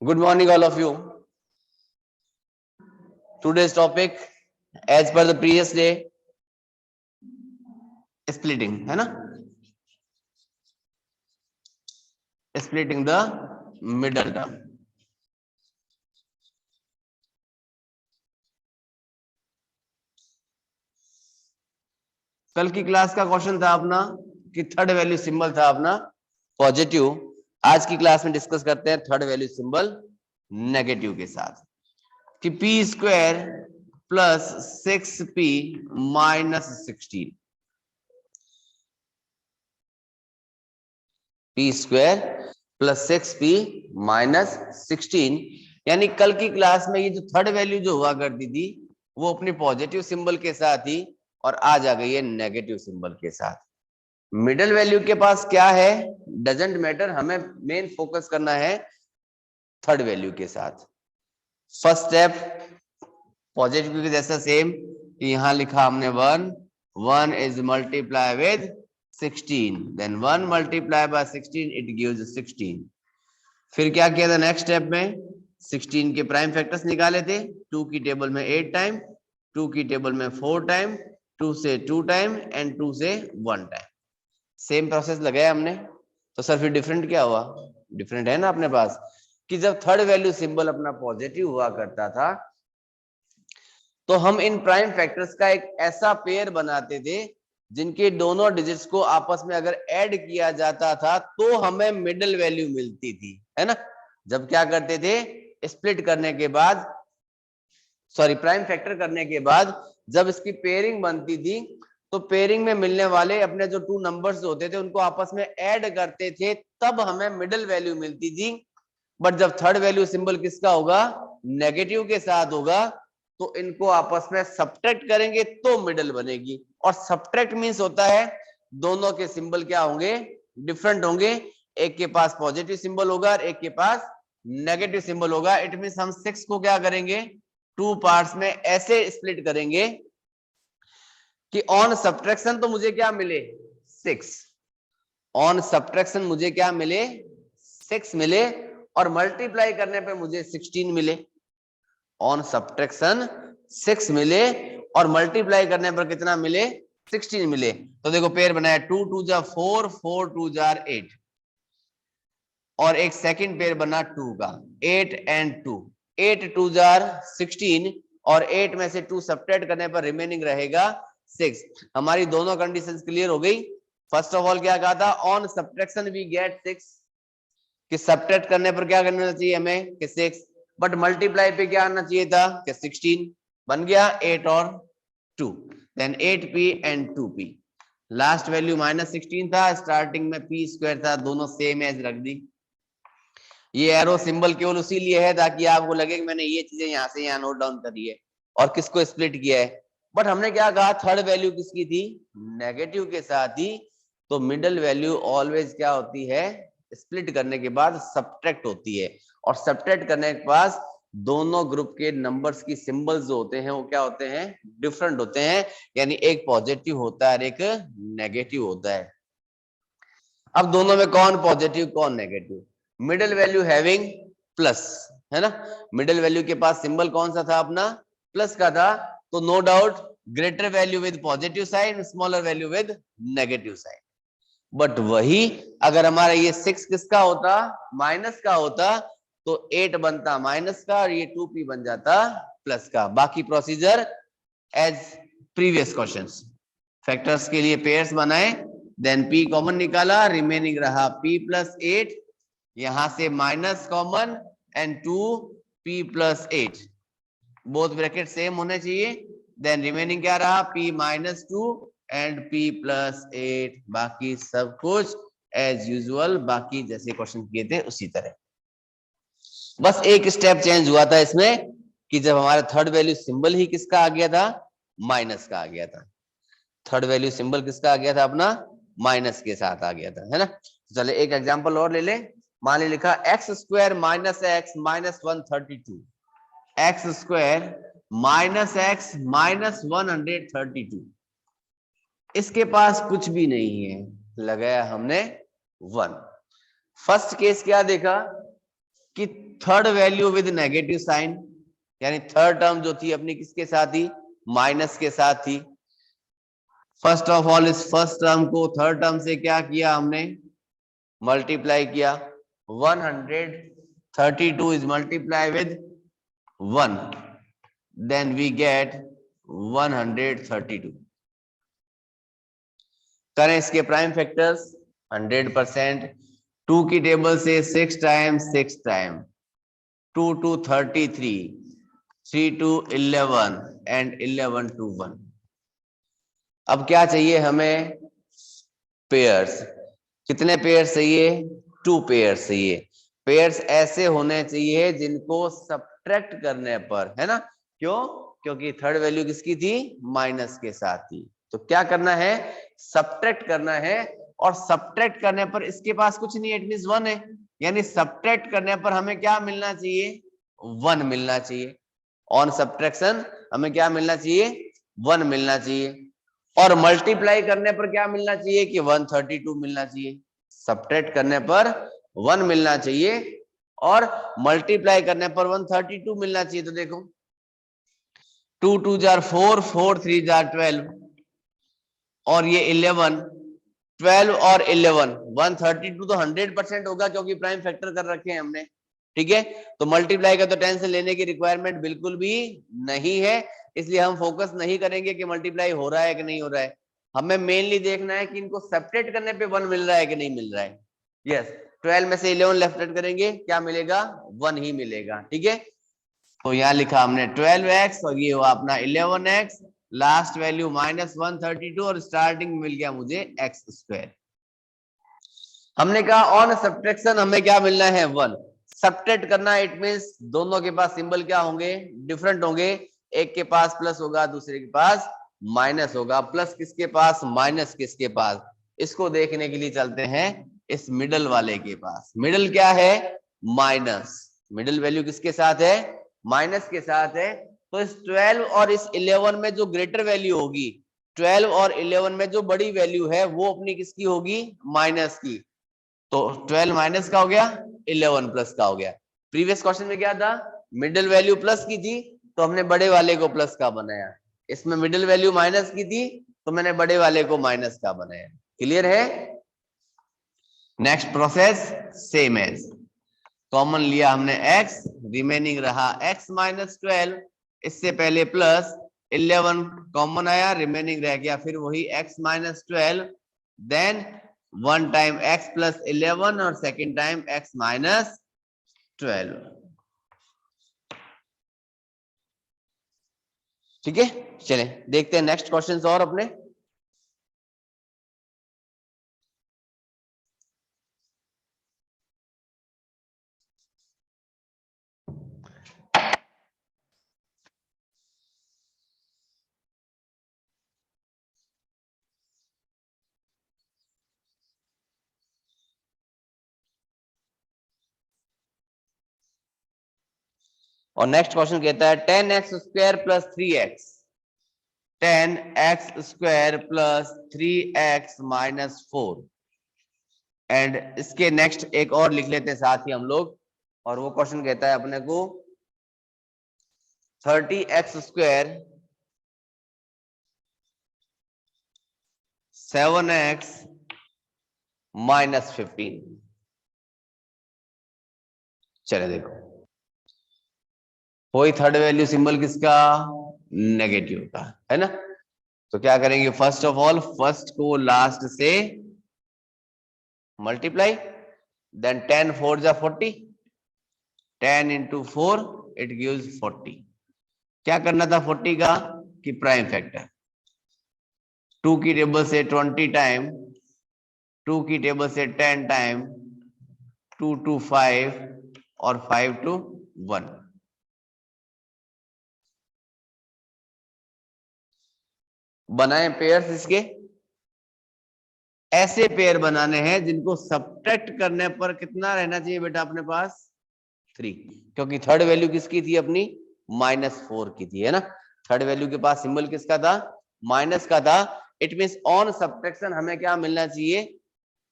Good morning, all of you. Today's topic, as per the previous day, splitting, है ना? Splitting the middle term. कल की class का question था अपना कि थर्ड वैल्यू सिंबल था अपना पॉजिटिव। आज की क्लास में डिस्कस करते हैं थर्ड वैल्यू सिंबल नेगेटिव के साथ कि P square plus 6p minus 16, P square plus 6p minus 16, यानी कल की क्लास में ये जो थर्ड वैल्यू जो हुआ करती थी वो अपनी पॉजिटिव सिंबल के साथ ही और आज आ गई है नेगेटिव सिंबल के साथ। मिडिल वैल्यू के पास क्या है डजेंट मैटर, हमें मेन फोकस करना है थर्ड वैल्यू के साथ। फर्स्ट स्टेप पॉजिटिव के जैसा सेम, यहां लिखा हमने 1 is multiply with 16, then 1 multiply by 16 it gives 16। फिर क्या किया था नेक्स्ट स्टेप में, 16 के प्राइम फैक्टर्स निकाले थे, 2 की टेबल में 8 टाइम, 2 की टेबल में 4 टाइम, 2 से 2 टाइम एंड 2 से 1 टाइम। सेम प्रोसेस लगाया हमने। तो सर फिर डिफरेंट क्या हुआ? डिफरेंट है ना अपने पास कि जब थर्ड वैल्यू सिंबल अपना पॉजिटिव हुआ करता था तो हम इन प्राइम फैक्टर्स का एक ऐसा पेयर बनाते थे जिनके दोनों डिजिट्स को आपस में अगर ऐड किया जाता था तो हमें मिडिल वैल्यू मिलती थी, है ना? जब क्या करते थे, स्प्लिट करने के बाद, सॉरी प्राइम फैक्टर करने के बाद जब इसकी पेयरिंग बनती थी तो पेयरिंग में मिलने वाले अपने जो टू नंबर्स होते थे उनको आपस में ऐड करते थे, तब हमें मिडिल वैल्यू मिलती थी। बट जब थर्ड वैल्यू सिंबल किसका होगा, नेगेटिव के साथ होगा, तो इनको आपस में सब्ट्रैक्ट करेंगे तो मिडिल बनेगी। और सब्ट्रैक्ट मींस होता है दोनों के सिंबल क्या होंगे, डिफरेंट होंगे, एक के पास पॉजिटिव सिंबल होगा और एक के पास नेगेटिव सिंबल होगा। इट मींस हम 6 को क्या करेंगे, टू पार्ट्स में ऐसे स्प्लिट करेंगे कि ऑन सब्ट्रैक्शन तो मुझे क्या मिले 6, ऑन सब्ट्रैक्शन मुझे क्या मिले 6 मिले, और मल्टीप्लाई करने पे मुझे 16 मिले। ऑन सब्ट्रैक्शन 6 मिले और मल्टीप्लाई करने पर कितना मिले, 16 मिले। तो देखो पेयर बनाया, 2 2 जा 4, 4 2 जा 8, और एक सेकंड पेयर बना 2 का, 8 एंड 2, 8 2 जा 16, और 8 में से 2 सब्ट्रैक्ट करने पर रिमेनिंग रहेगा 6। हमारी दोनों कंडीशंस क्लियर हो गई। फर्स्ट ऑफ ऑल क्या कहा था, ऑन सब्ट्रैक्शन वी गेट 6, कि सब्ट्रैक्ट करने पर क्या करना चाहिए हमें कि 6, बट मल्टीप्लाई पे क्या आना चाहिए था कि 16, बन गया 8 और 2, then 8p and 2p। Last value minus 16 था, स्टार्टिंग में p स्क्वायर था, दोनों सेम एज रख दी। ये एरो सिंबल केवल उसी लिए है ताकि आपको लगे कि मैंने ये चीजें यहां से यहां नोट डाउन करी है और किसको स्प्लिट किया है। बट हमने क्या कहा, थर्ड वैल्यू किसकी थी, नेगेटिव के साथ ही। तो मिडिल वैल्यू ऑलवेज क्या होती है, स्प्लिट करने के बाद सब्ट्रैक्ट होती है, और सब्ट्रैक्ट करने के बाद दोनों ग्रुप के नंबर्स की सिंबल्स जो होते हैं वो क्या होते हैं, डिफरेंट होते हैं, यानी एक पॉजिटिव होता है और एक नेगेटिव होता है। अब दोनों में कौन पॉजिटिव कौन negative, middle value having plus, है ना? मिडिल वैल्यू के पास सिंबल कौन सा था अपना, प्लस का था, तो no doubt greater value with positive sign, smaller value with negative sign. But वही अगर हमारा ये 6 किसका होता, माइनस का होता, तो 8 बनता माइनस का और ये 2p बन जाता प्लस का। बाकी procedure as previous questions, factors के लिए पेयर्स बनाए, देन p कॉमन निकाला, रिमेनिंग रहा p प्लस 8, यहां से minus common and 2p plus 8, both bracket same होने चाहिए, देन रिमेनिंग क्या रहा p minus 2 and p plus 8, बाकी सब कुछ एज यूजुअल, बाकी जैसे क्वेश्चन किए थे उसी तरह। बस एक स्टेप चेंज हुआ था इसमें कि जब हमारा थर्ड वैल्यू सिंबल ही किसका आ गया था, माइनस का आ गया था। थर्ड वैल्यू सिंबल किसका आ गया था अपना, माइनस के साथ आ गया था, है ना? चले एक एग्जांपल और ले ले। मान ली लिखा x square minus x minus 132, x square minus x minus 132, इसके पास कुछ भी नहीं है, लगाया हमने 1। फर्स्ट केस क्या देखा कि third value with negative sign, यानी थर्ड टर्म जो थी अपनी किसके साथ थी, माइनस के साथ थी। फर्स्ट ऑफ ऑल इस फर्स्ट टर्म को थर्ड टर्म से क्या किया हमने, मल्टीप्लाई किया। 132 is multiply with 1, then we get 132। करें इसके प्राइम फैक्टर्स 100%। 2 की टेबल से 6 times 6 time, 2 to 33, 3 to 11 and 11 to 1। अब क्या चाहिए हमें, पेयर्स। कितने पेयर्स चाहिए, 2 पेयर्स चाहिए। पेयर्स ऐसे होने चाहिए जिनको सब्ट्रैक्ट करने पर, है ना, क्यों, क्योंकि थर्ड वैल्यू किसकी थी, माइनस के साथ थी। तो क्या करना है, सब्ट्रैक्ट करना है, और सब्ट्रैक्ट करने पर इसके पास कुछ नहीं, इट मींस 1 है, यानी सब्ट्रैक्ट करने पर हमें क्या मिलना चाहिए, 1 मिलना चाहिए। ऑन सब्ट्रैक्शन हमें क्या मिलना चाहिए, 1 मिलना चाहिए। और मल्टीप्लाई करने पर क्या मिलना चाहिए कि 132 मिलना चाहिए। सब्ट्रैक्ट करने पर 1 मिलना चाहिए और मल्टीप्लाई करने पर 132 मिलना चाहिए। तो देखो 2 2 जार 4, 4 3 जार 12 और ये 11, 12 और 11, 132 तो 100% होगा क्योंकि प्राइम फैक्टर कर रखे हैं हमने, ठीक है। तो मल्टीप्लाई का तो टेंशन लेने की रिक्वायरमेंट बिल्कुल भी नहीं है, इसलिए हम फोकस नहीं करेंगे कि मल्टीप्लाई हो रहा है कि नहीं हो रहा है। हमें मेनली देखना है कि इनको सेपरेट करने पे 1 मिल रहा है कि नहीं मिल रहा है। यस, 12 में से 11 लेफ्ट आउट करेंगे, क्या मिलेगा, 1 ही मिलेगा, ठीक है। तो यहाँ लिखा हमने 12x और ये हुआ अपना 11x, लास्ट वैल्यू -132 और स्टार्टिंग मिल गया मुझे x²। हमने कहा ऑन सब्ट्रैक्शन हमें क्या मिलना है, 1। सब्ट्रैक्ट करना इट मींस दोनों के पास सिंबल क्या होंगे, डिफरेंट होंगे। एक के पास प्लस होगा, दूसरे के पास माइनस होगा। प्लस किसके पास, माइनस किसके पास, इसको देखने के लिए चलते हैं इस मिडल वाले के पास। मिडल क्या है, माइनस। मिडल वैल्यू किसके साथ है, माइनस के साथ है। तो इस 12 और इस 11 में जो ग्रेटर वैल्यू होगी, 12 और 11 में जो बड़ी वैल्यू है वो अपनी किसकी होगी, माइनस की। तो 12 माइनस का हो गया, 11 प्लस का हो गया। प्रीवियस क्वेश्चन में क्या था, मिडिल वैल्यू प्लस की थी तो हमने बड़े वाले को प्लस का बनाया। इसमें मिडिल वैल्यू माइनस की थी तो मैंने बड़े वाले को माइनस का बनाया। क्लियर है। Next process same as, common लिया हमने x, रिमेनिंग रहा x -12, इससे पहले प्लस 11 कॉमन आया, रिमेनिंग रह गया फिर वही x -12, देन 1 टाइम x + 11 और सेकेंड टाइम x -12। ठीक है, चले देखते हैं नेक्स्ट क्वेश्चंस और अपने। और नेक्स्ट क्वेश्चन कहता है 10x² + 3x, 10x² + 3x - 4। And इसके नेक्स्ट एक और लिख लेते हैं साथ ही हम लोग, और वो क्वेश्चन कहता है अपने को 30x² 7x - 15। चले देखो, कोई थर्ड वैल्यू सिंबल किसका, नेगेटिव का, है ना। तो क्या करेंगे, फर्स्ट ऑफ ऑल फर्स्ट को लास्ट से मल्टीप्लाई, देन 10 4 जा 40, 10 × 4 इट गिव्स 40। क्या करना था 40 का, कि प्राइम फैक्टर 2 की टेबल से 20 टाइम, 2 की टेबल से 10 टाइम, 2 to 5 और 5 to 1। बनाए पेयर्स इसके, ऐसे पेयर बनाने हैं जिनको सब्ट्रैक्ट करने पर कितना रहना चाहिए बेटा अपने पास, 3, क्योंकि थर्ड वैल्यू किसकी थी अपनी, -4 की थी, है ना। थर्ड वैल्यू के पास सिंबल किसका था, माइनस का था। इट मींस ऑन सब्ट्रैक्शन हमें क्या मिलना चाहिए,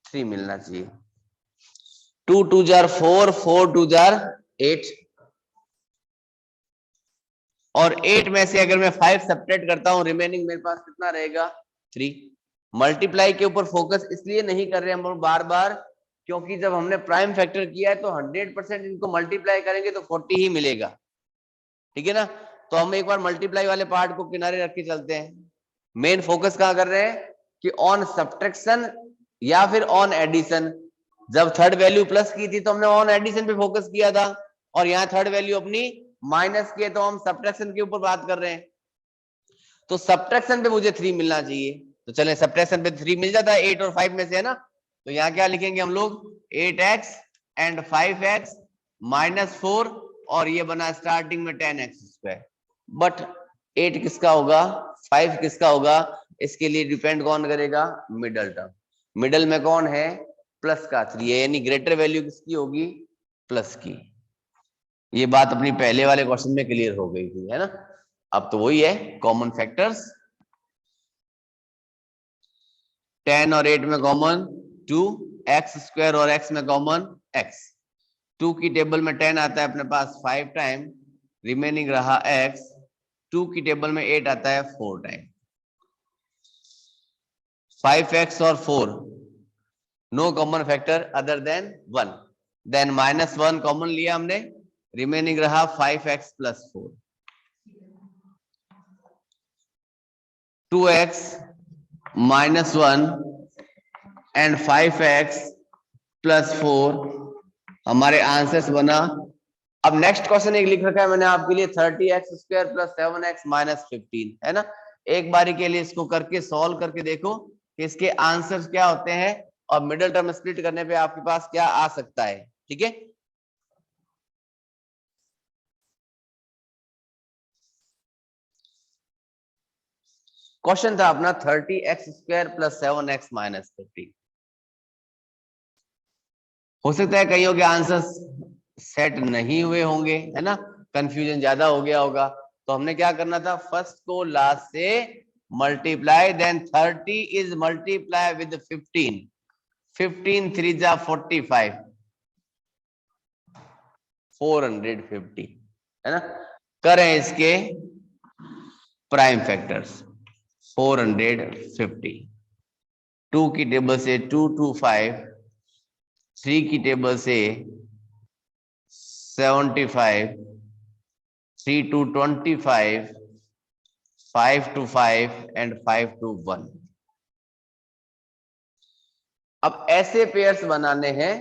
3 मिलना चाहिए। 2 2 जार 4, 4 2 जार 8, और 8 में से अगर मैं 5 सब्ट्रैक्ट करता हूं रिमेनिंग मेरे पास कितना रहेगा 3। मल्टीप्लाई के ऊपर फोकस इसलिए नहीं कर रहे हम बार बार, क्योंकि जब हमने प्राइम फैक्टर किया है तो 100% इनको मल्टीप्लाई करेंगे तो 40 ही मिलेगा, ठीक है ना। तो हम एक बार मल्टीप्लाई वाले पार्ट को किनारे रख के चलते हैं। मेन फोकस कहां कर रहे हैं कि ऑन सब्ट्रैक्शन या फिर ऑन एडिशन। जब थर्ड वैल्यू प्लस की थी तो हमने ऑन एडिशन पे फोकस किया था, और यहाँ थर्ड वैल्यू अपनी माइनस की है तो हम सब्ट्रैक्शन के ऊपर बात कर रहे हैं। तो सब्ट्रैक्शन पे मुझे 3 मिलना चाहिए, तो चले सब्ट्रैक्शन पे 3 मिल जाता है 8 और 5 में से, है ना। तो यहाँ क्या लिखेंगे हम लोग 8x एंड 5x माइनस 4, और ये बना स्टार्टिंग में 10x²। बट 8 किसका होगा 5 किसका होगा, इसके लिए डिपेंड कौन करेगा, मिडल टर्म। मिडल में कौन है, प्लस का 3 है, यानी ग्रेटर वैल्यू किसकी होगी, प्लस की। ये बात अपनी पहले वाले क्वेश्चन में क्लियर हो गई थी, है ना। अब तो वही है कॉमन फैक्टर्स। 10 और 8 में कॉमन 2, x² और x में कॉमन x। 2 की टेबल में 10 आता है अपने पास 5 टाइम, रिमेनिंग रहा x। 2 की टेबल में 8 आता है 4 टाइम। 5x और 4 no common factor other than 1, then -1 common लिया हमने, रिमेनिंग रहा 5x + 4। 2x -1 एंड 5x + 4 हमारे आंसर्स बना। अब नेक्स्ट क्वेश्चन एक लिख रखा है मैंने आपके लिए 30x² + 7x - 15, है ना। एक बारी के लिए इसको करके सॉल्व करके देखो कि इसके आंसर्स क्या होते हैं, और मिडिल टर्म स्प्लिट करने पे आपके पास क्या आ सकता है, ठीक है। क्वेश्चन था अपना 30x² + 7x - 15। हो सकता है कईयों के आंसर्स सेट नहीं हुए होंगे, है ना, कंफ्यूजन ज्यादा हो गया होगा। तो हमने क्या करना था, फर्स्ट को लास्ट से multiply, then 30 is multiply with 15, 15 3 जा 45, 450, है ना। करें इसके प्राइम फैक्टर्स 450, 2 की टेबल से 2 2 5, 3 की टेबल से 75, 3 to 25, 5 to 5 and 5 to 1। अब ऐसे पेयर्स बनाने हैं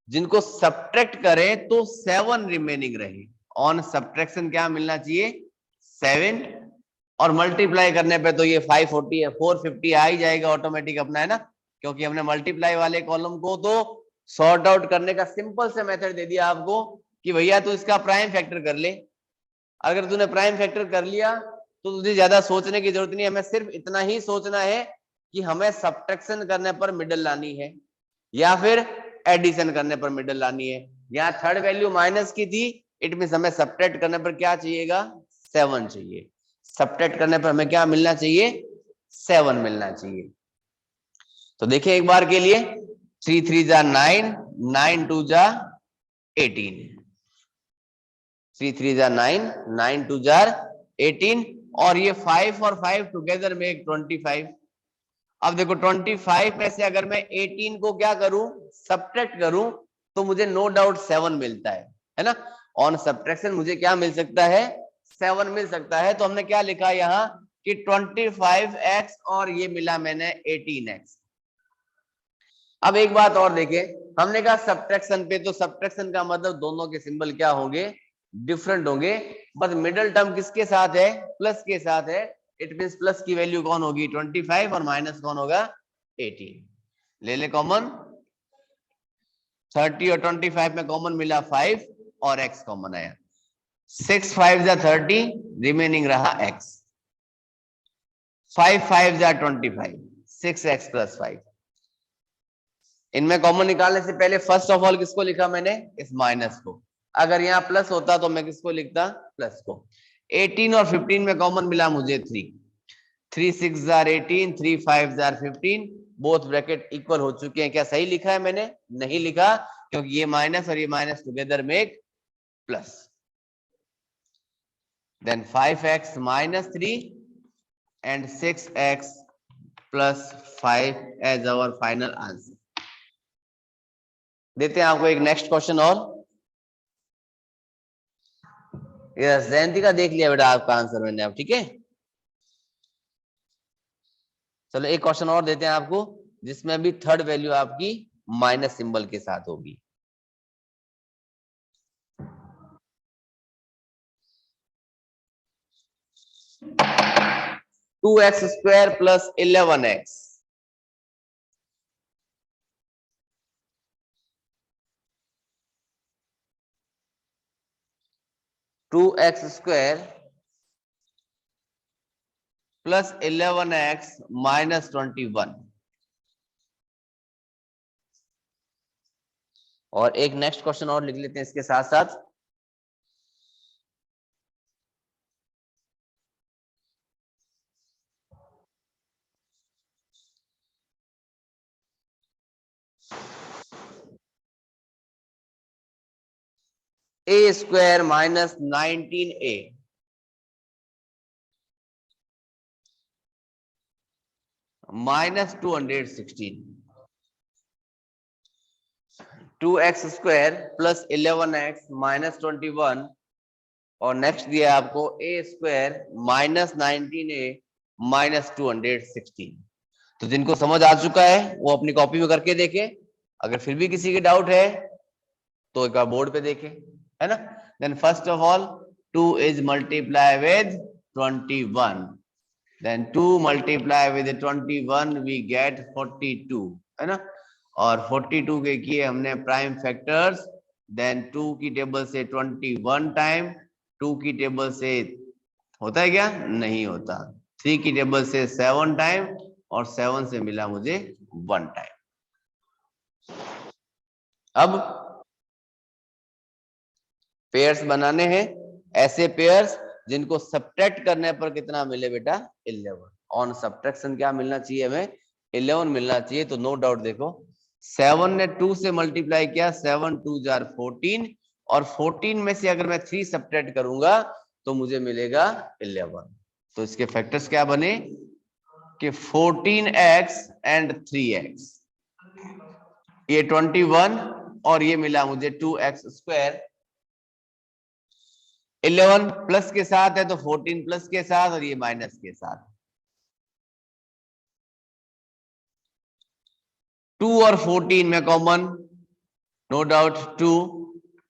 जिनको सब्ट्रैक्ट करें तो 7 रिमेनिंग रहे। ऑन सब्ट्रैक्शन क्या मिलना चाहिए 7, और मल्टीप्लाई करने पे तो ये 540 है, 450 आ ही जाएगा ऑटोमेटिक अपना, है ना। क्योंकि हमने मल्टीप्लाई वाले कॉलम को तो सॉर्ट आउट करने का सिंपल से मेथड दे दिया आपको कि भैया तू इसका प्राइम फैक्टर कर ले। अगर तूने प्राइम फैक्टर कर लिया तो तुझे ज्यादा सोचने की जरूरत नहीं है, हमें सिर्फ इतना ही सोचना है कि हमें सब्ट्रैक्शन करने पर मिडल लानी है या फिर एडिशन करने पर मिडल लानी है। यहाँ थर्ड वैल्यू माइनस की थी, इट मीन हमें सब्ट्रैक्ट करने पर क्या चाहिएगा 7 चाहिए। सब्ट्रैक्ट करने पर हमें क्या मिलना चाहिए 7 मिलना चाहिए। तो देखिए एक बार के लिए 3 3 जा 9, 9 2 जा 18, 3 3 जा 9, 9 2 जा 18, और ये 5 और 5 टुगेदर में 25। अब देखो 25 में से अगर मैं 18 को क्या करूं सब्ट्रैक्ट करूं तो मुझे नो डाउट 7 मिलता है ना। ऑन सब्ट्रैक्शन मुझे क्या मिल सकता है 7 मिल सकता है। तो हमने क्या लिखा यहाँ कि 25x और ये मिला मैंने 18x। अब एक बात और देखें, हमने कहा सब्ट्रैक्शन पे, तो सब्ट्रैक्शन का मतलब दोनों के सिंबल क्या होंगे डिफरेंट होंगे, बस मिडिल टर्म किसके साथ है प्लस के साथ है। इट मींस प्लस की वैल्यू कौन होगी 25 और माइनस कौन होगा 18। ले ले कॉमन, 30 और 25 में कॉमन मिला 5 और x कॉमन आया, 6 5 जा 30, रिमेनिंग रहा x, 5 5 जा 25, 6x + 5। इनमें कॉमन निकालने से पहले फर्स्ट ऑफ ऑल किसको लिखा मैंने इस माइनस को, अगर यहाँ प्लस होता तो मैं किसको लिखता प्लस को। 18 और 15 में कॉमन मिला मुझे 3, 3 6 jar 18, 3 5 jar 15, both bracket equal हो चुके हैं। क्या सही लिखा है मैंने नहीं लिखा, क्योंकि ये माइनस और ये minus together make plus then 5x minus 3 and 6x plus 5 as our final answer. देते हैं आपको एक नेक्स्ट क्वेश्चन और। यस जयंती का देख लिया बेटा आपका आंसर मैंने अब, ठीक है। चलो एक क्वेश्चन और देते हैं आपको जिसमें भी थर्ड वैल्यू आपकी माइनस सिंबल के साथ होगी। Two x square plus 11x 2x square plus 11x minus 21। और एक नेक्स्ट क्वेश्चन और लिख लेते हैं इसके साथ साथ। A square minus 19a minus 216। 2x square plus 11x minus 21 और नेक्स्ट दिया आपको ए स्क्वायर माइनस 19a माइनस 216। तो जिनको समझ आ चुका है वो अपनी कॉपी में करके देखें, अगर फिर भी किसी के डाउट है तो एक बार बोर्ड पे देखें, है ना। Then first of all 2 is multiply with 21, then 2 multiply with 21 we get 42, है ना। और 42 के किए हमने प्राइम फैक्टर्स, देन 2 की टेबल से 21 टाइम, 2 की टेबल से होता है क्या, नहीं होता, 3 की टेबल से 7 टाइम और 7 से मिला मुझे 1 टाइम। अब पेयर्स बनाने हैं, ऐसे पेयर्स जिनको सब्ट्रैक्ट करने पर कितना मिले बेटा 11। ऑन सब्ट्रैक्शन क्या मिलना चाहिए हमें, 11 मिलना चाहिए। तो नो डाउट देखो 7 ने 2 से मल्टीप्लाई किया, 7 2 जार 14 और 14 में से अगर मैं 3 सब्ट्रैक्ट करूंगा तो मुझे मिलेगा 11। तो इसके फैक्टर्स क्या बने कि 14x एंड 3x, ये 21 और ये मिला मुझे 2x स्क्वायर। 11 प्लस के साथ है तो 14 प्लस के साथ और ये माइनस के साथ। 2 और 14 में common, no doubt 2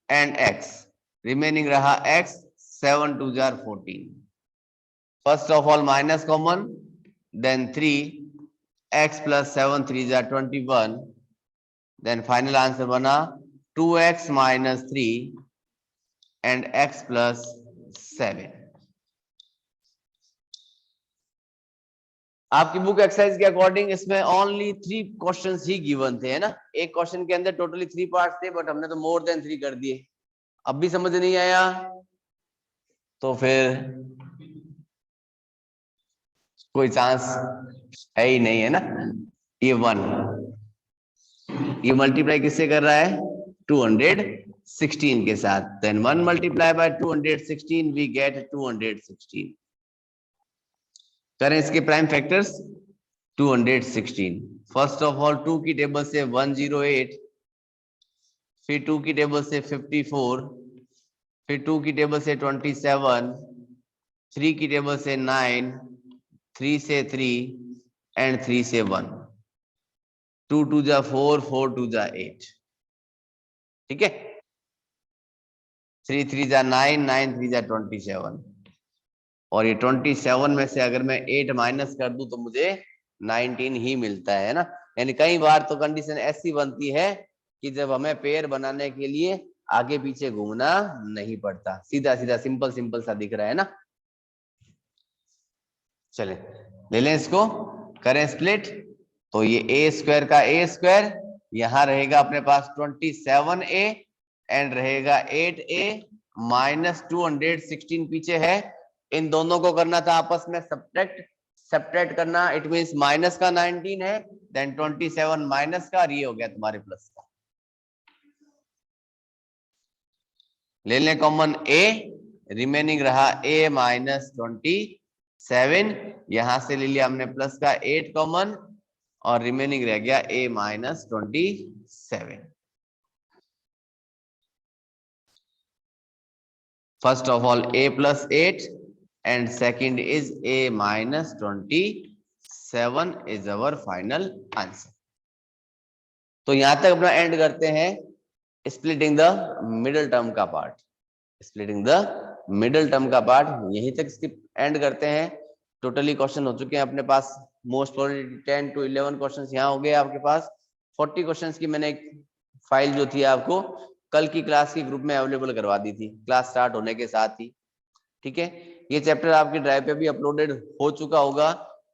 and x, remaining रहा x, 7 2 जार 14। First of all minus common, then 3 x plus 7 3 जार 21, देन फाइनल आंसर बना 2x minus 3 and x plus 7। आपकी बुक एक्सरसाइज के अकॉर्डिंग इसमें ओनली 3 क्वेश्चंस ही गिवन थे, है ना। एक क्वेश्चन के अंदर टोटली 3 पार्ट्स थे बट हमने तो मोर देन 3 कर दिए। अब भी समझ नहीं आया तो फिर कोई चांस है ही नहीं, है ना। ये 1 ये मल्टीप्लाई किससे कर रहा है 216 के साथ, then 1 multiply by 216 we get 216। करें इसके prime factors 216। First of all 2 की टेबल से 108, फिर 2 की टेबल से 54, फिर 2 की टेबल से 27, 3 की टेबल से 9, 3 से 3 एंड 3 से 1, 2 2 जा 4, 4 2 जा 8, ठीक है। 3 3 जा 9, 9 3 जा 27 और ये 27 में से अगर मैं 8 माइनस कर दूं तो मुझे 19 ही मिलता है ना। यानी कई बार तो कंडीशन ऐसी बनती है कि जब हमें पेयर बनाने के लिए आगे पीछे घूमना नहीं पड़ता, सीधा सीधा सिंपल सिंपल सा दिख रहा है ना। चले ले लें इसको, करें स्प्लिट। तो ये ए स्क्वायर का ए स्क्वायर, यहां रहेगा अपने पास 27a एंड रहेगा 8a माइनस 216 पीछे है। इन दोनों को करना था आपस में सब्ट्रैक्ट, सब्ट्रैक्ट करना इट मींस माइनस का 19 है, देन 27 माइनस का, और ये हो गया तुम्हारे प्लस का। ले लें कॉमन a, रिमेनिंग रहा a माइनस 27, यहां से ले लिया हमने प्लस का 8 कॉमन और रिमेनिंग रह गया a minus 27। First of all a plus 8 and second is a minus 27 is our final answer। तो यहां तक अपना एंड करते हैं स्प्लिटिंग द मिडिल टर्म का part. Splitting the middle term का पार्ट यहीं तक इसकी एंड करते हैं। टोटली क्वेश्चन हो चुके हैं अपने पास, मोस्ट प्रोबेबली 10 to 11 क्वेश्चंस यहाँ हो गए आपके पास। 40 क्वेश्चंस की मैंने एक फाइल जो थी आपको कल की क्लास की ग्रुप में अवेलेबल करवा दी थी, क्लास स्टार्ट होने के साथ ही। ठीक है, ये चैप्टर आपकी ड्राइव पे भी अपलोडेड हो चुका होगा,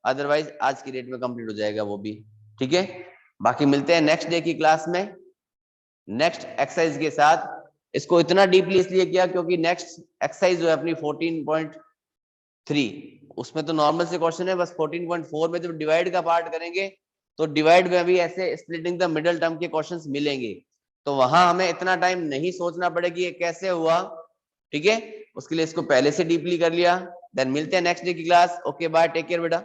अदरवाइज आज की डेट में कंप्लीट हो जाएगा वो भी। ठीक है, बाकी मिलते हैं नेक्स्ट डे की क्लास में नेक्स्ट एक्सरसाइज के साथ। इसको इतना डीपली इसलिए किया क्योंकि नेक्स्ट एक्सरसाइज जो है अपनी 14.3 उसमें तो नॉर्मल से क्वेश्चन है, बस 14.4 में जब डिवाइड का पार्ट करेंगे तो डिवाइड में भी ऐसे स्प्लिटिंग द मिडिल टर्म के क्वेश्चंस मिलेंगे, तो वहां हमें इतना टाइम नहीं सोचना पड़ेगा कि ये कैसे हुआ। ठीक है, उसके लिए इसको पहले से डीपली कर लिया। देन मिलते हैं नेक्स्ट डे की class. Okay bye, take care बेटा।